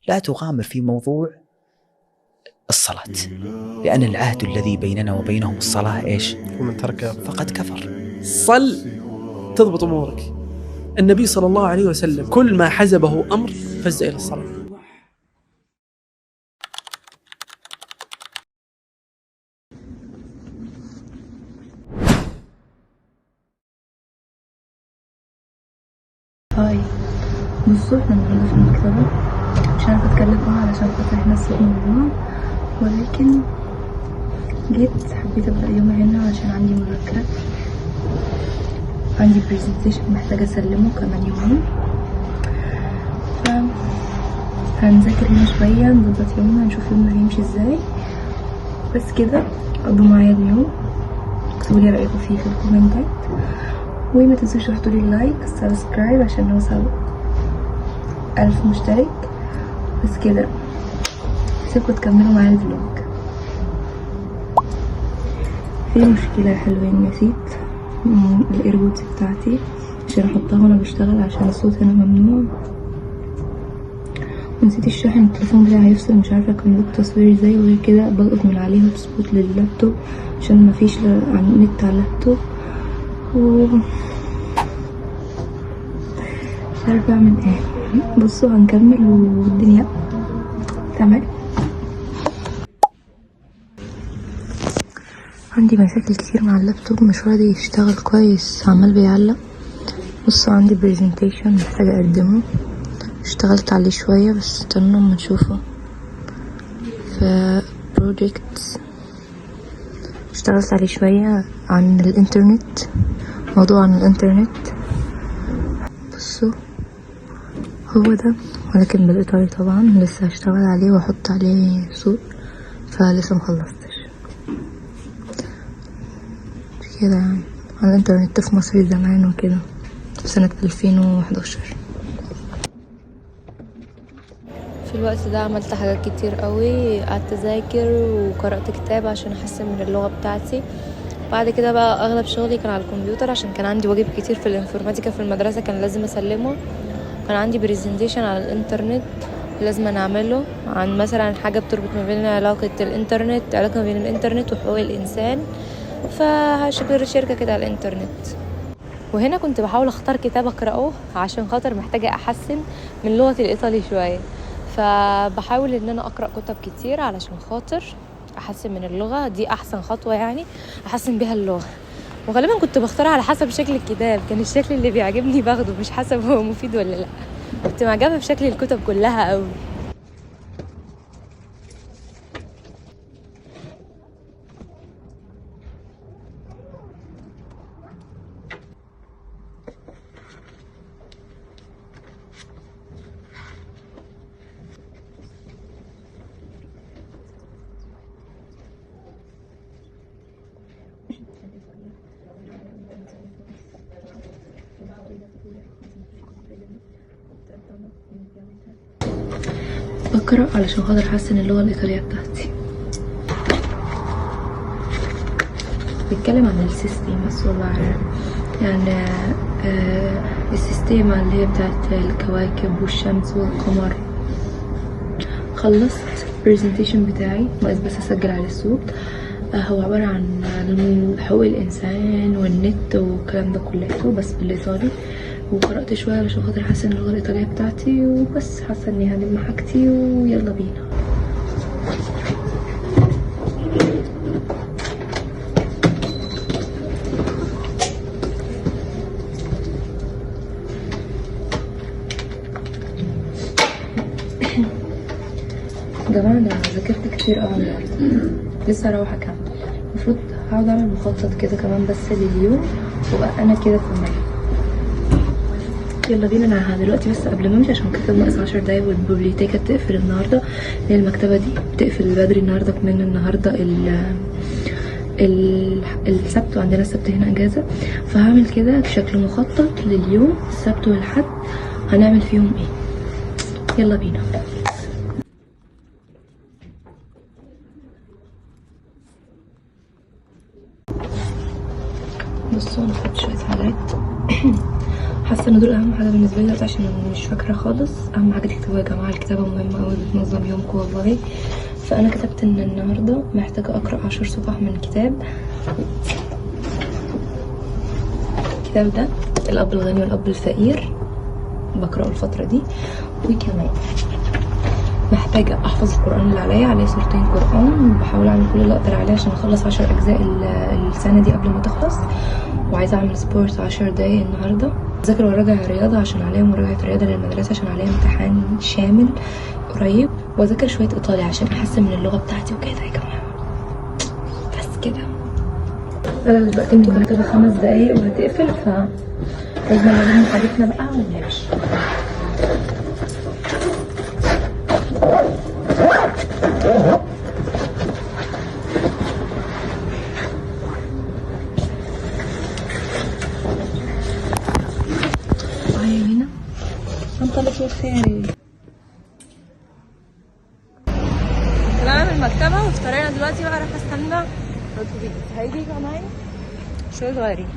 لا تغامر في موضوع الصلاة، لأن العهد الذي بيننا وبينهم الصلاة إيش؟ ومن ترك فقد كفر. صل تضبط أمورك. النبي صلى الله عليه وسلم كل ما حزبه أمر فز إلى الصلاة. هاي، بصوا احنا النهارده في المكتبة. مش عارفة اتكلم علشان خاطر احنا السخن مع بعض، ولكن جيت حبيت ابدأ يومي هنا عشان عندي مذاكرة، عندي برزنتيشن محتاجة اسلمه كمان يومين، هنذاكر هنا شوية نظبط يومنا نشوف يومنا هيمشي ازاي. بس كده قضوا معايا اليوم، اكتبولي رأيكم فيه في الكومنتات، وما تنسوش تحطولي اللايك سبسكرايب عشان نوصل 1000 مشترك. بس كده سيبكوا تكملوا معايا الفلوج. في مشكلة يا حلوين، نسيت الايربودز بتاعتي عشان احطها وانا بشتغل عشان الصوت هنا ممنوع، ونسيت الشاحن. التليفون بتاعي هيفصل، مش عارفه اكمل تصوير ازاي، وغير كده بلقط من عليه هوت سبوت لللابتوب عشان مفيش نت على اللابتوب، مش عارفه اعمل ايه. بصوا هنكمل والدنيا تمام. عندي مشاكل كتير مع اللابتوب، مش راضي يشتغل كويس، عمال بيعلق. بصوا عندي برزنتيشن محتاجه اقدمه، اشتغلت عليه شويه بس استنوا اما نشوفه. في بروجكت اشتغلت عليه شويه عن الانترنت، موضوع عن الانترنت. بصوا هو ده، ولكن بالايطالي طبعا، لسه هشتغل عليه واحط عليه صوت، فلسه مخلصتش كده يعني. عن الانترنت في مصر زمان وكده، في سنة 2011. في الوقت ده عملت حاجات كتير قوي، قعدت اذاكر وقرأت كتاب عشان احسن من اللغة بتاعتي. بعد كده بقى اغلب شغلي كان على الكمبيوتر عشان كان عندي واجب كتير في الانفورماتيكا في المدرسة كان لازم اسلمه. كان عندي بريزنتيشن على الانترنت لازم نعمله، عن مثلا حاجة بتربط ما بين علاقة ما بين الانترنت وحقوق الانسان، فهشبر شركة كده على الانترنت. وهنا كنت بحاول اختار كتاب اقرأه عشان خاطر محتاجة احسن من لغة الايطالي شوية، فبحاول ان انا اقرأ كتب كتير علشان خاطر احسن من اللغة دي. احسن خطوة يعني احسن بيها اللغة، وغالبا كنت بختار على حسب شكل الكتاب، كان الشكل اللي بيعجبني باخده مش حسب هو مفيد ولا لا. كنت معجبة بشكل الكتب كلها قوي. بقرأ علشان خاطر احسن اللغة الايطالية بتاعتي. بيتكلم عن السيستم السولار، يعني السيستيمة اللي هي بتاعت الكواكب والشمس والقمر. خلصت برزنتيشن بتاعي، ناقص بس اسجل عليه الصوت. هو عبارة عن حقوق الانسان والنت والكلام ده كله بس بالايطالي، وقرأت شوية علشان خاطر احسن اللغة الايطالية بتاعتي، وبس حاسة اني هلم حاجتي ويلا بينا. جماعة انا ذاكرت كتير اوي النهارده، لسه هروح اكمل. المفروض هقعد اعمل مخطط كده كمان بس لليوم، وبقى انا كده في المية. يلا بينا. انا دلوقتي بس قبل ما امشي عشان المكتبة ناقص 10 دقايق والبيبليوتيكا تقفل النهارده، لان المكتبة دي بتقفل بدري النهارده، كمان النهارده السبت، وعندنا السبت هنا اجازة. فهعمل كده بشكل مخطط لليوم السبت والحد هنعمل فيهم ايه. يلا بينا. بصوا انا خدت شوية حاجات حاسة حاسه ان دول اهم حاجه بالنسبه لي دلوقتي عشان مش فاكره خالص. اهم حاجه تكتبوها يا جماعه، الكتابه مهمه قوي، بتنظم يومكم والله. فانا كتبت ان النهارده محتاجه اقرا 10 صفح من كتاب. الكتاب ده الاب الغني والاب الفقير، بقراه الفتره دي. وكمان محتاجه احفظ القران اللي عليا سورتين قران، وبحاول اعمل كل اللي اقدر عليه عشان اخلص 10 اجزاء السنه دي قبل ما تخلص. وعايزه اعمل سبورت 10 دقايق النهارده. اذاكر وراجع رياضه عشان عليا مراجعه رياضه للمدرسه، عشان عليا امتحان شامل قريب. واذاكر شويه ايطالي عشان احسن من اللغه بتاعتي وكده يا جماعه. بس كده. انا دلوقتي مكتبه 5 دقايق وهتقفل، ف لازم نلم حاجتنا بقى ونمشي. هنا هنطلق الخارج. طلعنا من المكتبة وافترينا دلوقتي بقى، راح استنى الاتوبيس هيجي معايا شوية صغيرين.